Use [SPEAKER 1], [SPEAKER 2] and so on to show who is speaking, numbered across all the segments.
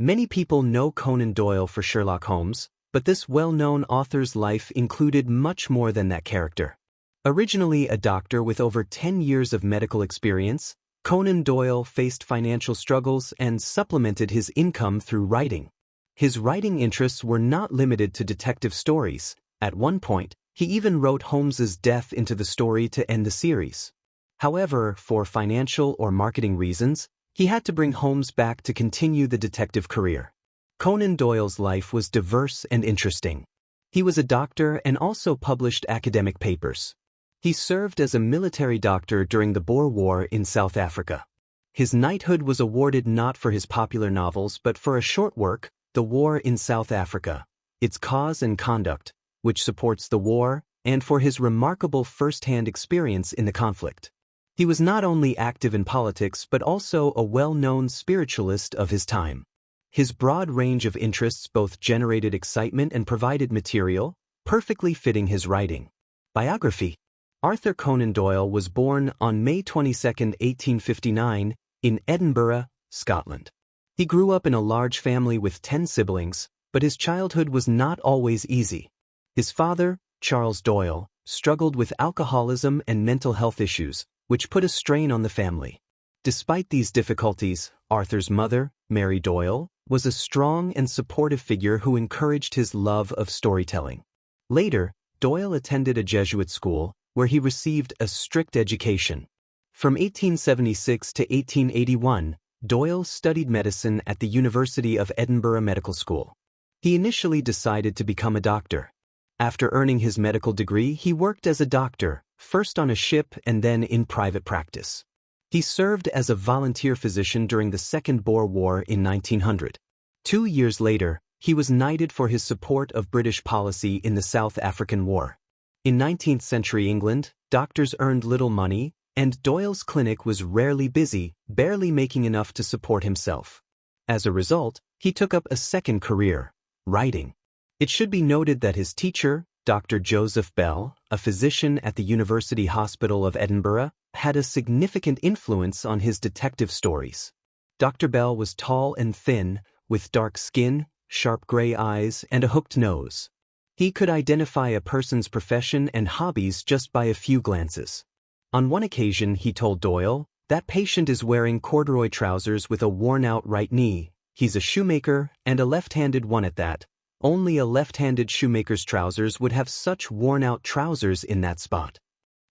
[SPEAKER 1] Many people know Conan Doyle for Sherlock Holmes, but this well-known author's life included much more than that character. Originally a doctor with over 10 years of medical experience, Conan Doyle faced financial struggles and supplemented his income through writing. His writing interests were not limited to detective stories. At one point, he even wrote Holmes's death into the story to end the series. However, for financial or marketing reasons, he had to bring Holmes back to continue the detective career. Conan Doyle's life was diverse and interesting. He was a doctor and also published academic papers. He served as a military doctor during the Boer War in South Africa. His knighthood was awarded not for his popular novels but for a short work, The War in South Africa, Its Cause and Conduct, which supports the war, and for his remarkable first-hand experience in the conflict. He was not only active in politics but also a well-known spiritualist of his time. His broad range of interests both generated excitement and provided material, perfectly fitting his writing. Biography. Arthur Conan Doyle was born on May 22, 1859, in Edinburgh, Scotland. He grew up in a large family with 10 siblings, but his childhood was not always easy. His father, Charles Doyle, struggled with alcoholism and mental health issues, which put a strain on the family. Despite these difficulties, Arthur's mother, Mary Doyle, was a strong and supportive figure who encouraged his love of storytelling. Later, Doyle attended a Jesuit school, where he received a strict education. From 1876 to 1881, Doyle studied medicine at the University of Edinburgh Medical School. He initially decided to become a doctor. After earning his medical degree, he worked as a doctor, first on a ship and then in private practice. He served as a volunteer physician during the Second Boer War in 1900. 2 years later, he was knighted for his support of British policy in the South African War. In 19th-century England, doctors earned little money, and Doyle's clinic was rarely busy, barely making enough to support himself. As a result, he took up a second career, writing. It should be noted that his teacher, Dr. Joseph Bell, a physician at the University Hospital of Edinburgh, had a significant influence on his detective stories. Dr. Bell was tall and thin, with dark skin, sharp gray eyes, and a hooked nose. He could identify a person's profession and hobbies just by a few glances. On one occasion, he told Doyle, "That patient is wearing corduroy trousers with a worn-out right knee. He's a shoemaker, and a left-handed one at that. Only a left-handed shoemaker's trousers would have such worn-out trousers in that spot."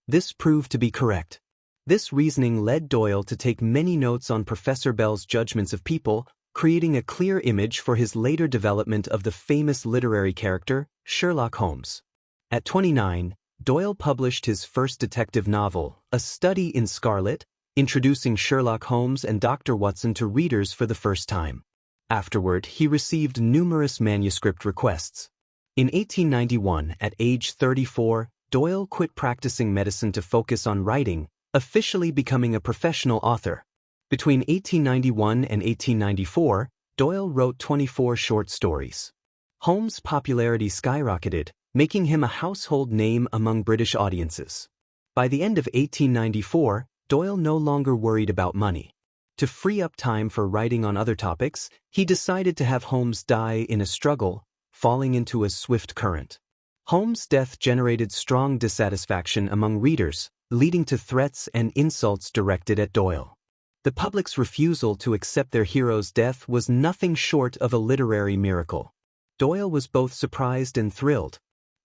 [SPEAKER 1] This proved to be correct. This reasoning led Doyle to take many notes on Professor Bell's judgments of people, creating a clear image for his later development of the famous literary character, Sherlock Holmes. At 29, Doyle published his first detective novel, A Study in Scarlet, introducing Sherlock Holmes and Dr. Watson to readers for the first time. Afterward, he received numerous manuscript requests. In 1891, at age 34, Doyle quit practicing medicine to focus on writing, officially becoming a professional author. Between 1891 and 1894, Doyle wrote 24 short stories. Holmes' popularity skyrocketed, making him a household name among British audiences. By the end of 1894, Doyle no longer worried about money. To free up time for writing on other topics, he decided to have Holmes die in a struggle, falling into a swift current. Holmes' death generated strong dissatisfaction among readers, leading to threats and insults directed at Doyle. The public's refusal to accept their hero's death was nothing short of a literary miracle. Doyle was both surprised and thrilled.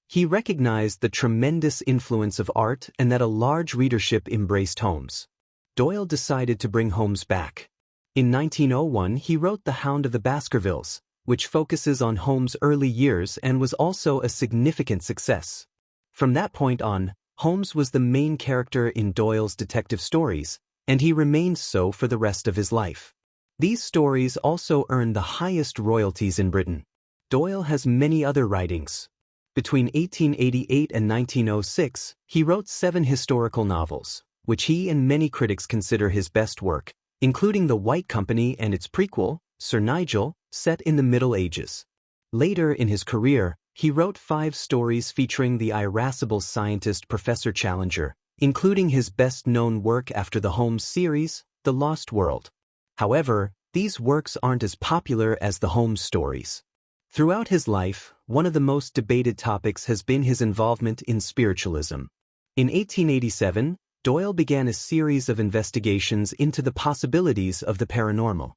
[SPEAKER 1] He recognized the tremendous influence of art and that a large readership embraced Holmes. Doyle decided to bring Holmes back. In 1901, he wrote The Hound of the Baskervilles, which focuses on Holmes' early years and was also a significant success. From that point on, Holmes was the main character in Doyle's detective stories, and he remained so for the rest of his life. These stories also earned the highest royalties in Britain. Doyle has many other writings. Between 1888 and 1906, he wrote 7 historical novels, which he and many critics consider his best work, including The White Company and its prequel, Sir Nigel, set in the Middle Ages. Later in his career, he wrote 5 stories featuring the irascible scientist Professor Challenger, including his best-known work after the Holmes series, The Lost World. However, these works aren't as popular as the Holmes stories. Throughout his life, one of the most debated topics has been his involvement in spiritualism. In 1887, Doyle began a series of investigations into the possibilities of the paranormal.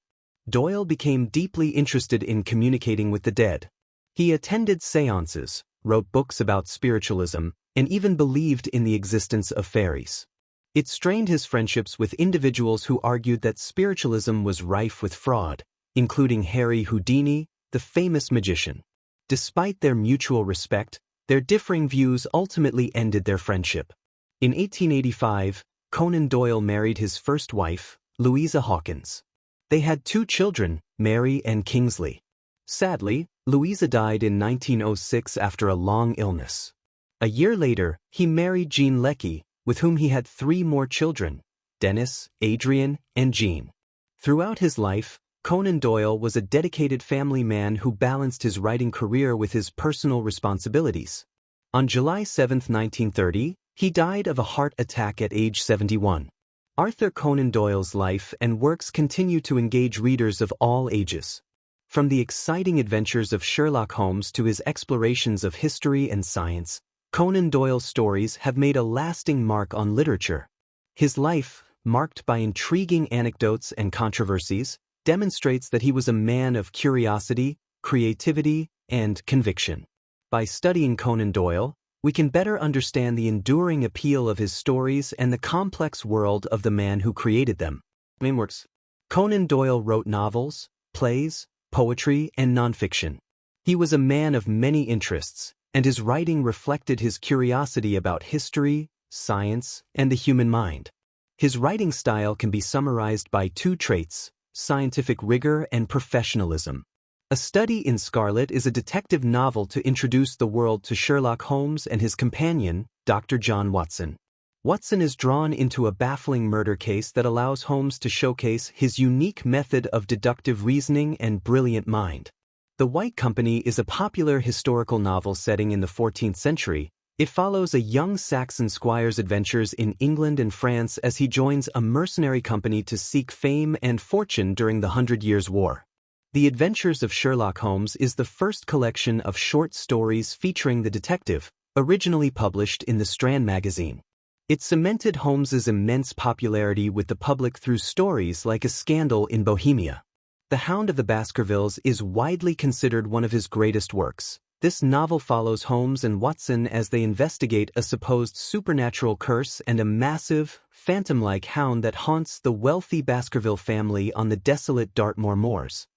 [SPEAKER 1] Doyle became deeply interested in communicating with the dead. He attended seances, wrote books about spiritualism, and even believed in the existence of fairies. It strained his friendships with individuals who argued that spiritualism was rife with fraud, including Harry Houdini, the famous magician. Despite their mutual respect, their differing views ultimately ended their friendship. In 1885, Conan Doyle married his first wife, Louisa Hawkins. They had 2 children, Mary and Kingsley. Sadly, Louisa died in 1906 after a long illness. A year later, he married Jean Leckie, with whom he had 3 more children, Dennis, Adrian, and Jean. Throughout his life, Conan Doyle was a dedicated family man who balanced his writing career with his personal responsibilities. On July 7, 1930, he died of a heart attack at age 71. Arthur Conan Doyle's life and works continue to engage readers of all ages. From the exciting adventures of Sherlock Holmes to his explorations of history and science, Conan Doyle's stories have made a lasting mark on literature. His life, marked by intriguing anecdotes and controversies, demonstrates that he was a man of curiosity, creativity, and conviction. By studying Conan Doyle, we can better understand the enduring appeal of his stories and the complex world of the man who created them. Main works. Conan Doyle wrote novels, plays, poetry, and nonfiction. He was a man of many interests, and his writing reflected his curiosity about history, science, and the human mind. His writing style can be summarized by 2 traits: scientific rigor and professionalism. A Study in Scarlet is a detective novel to introduce the world to Sherlock Holmes and his companion, Dr. John Watson. Watson is drawn into a baffling murder case that allows Holmes to showcase his unique method of deductive reasoning and brilliant mind. The White Company is a popular historical novel setting in the 14th century. It follows a young Saxon squire's adventures in England and France as he joins a mercenary company to seek fame and fortune during the 100 Years' War. The Adventures of Sherlock Holmes is the first collection of short stories featuring the detective, originally published in the Strand magazine. It cemented Holmes's immense popularity with the public through stories like A Scandal in Bohemia. The Hound of the Baskervilles is widely considered one of his greatest works. This novel follows Holmes and Watson as they investigate a supposed supernatural curse and a massive, phantom-like hound that haunts the wealthy Baskerville family on the desolate Dartmoor moors.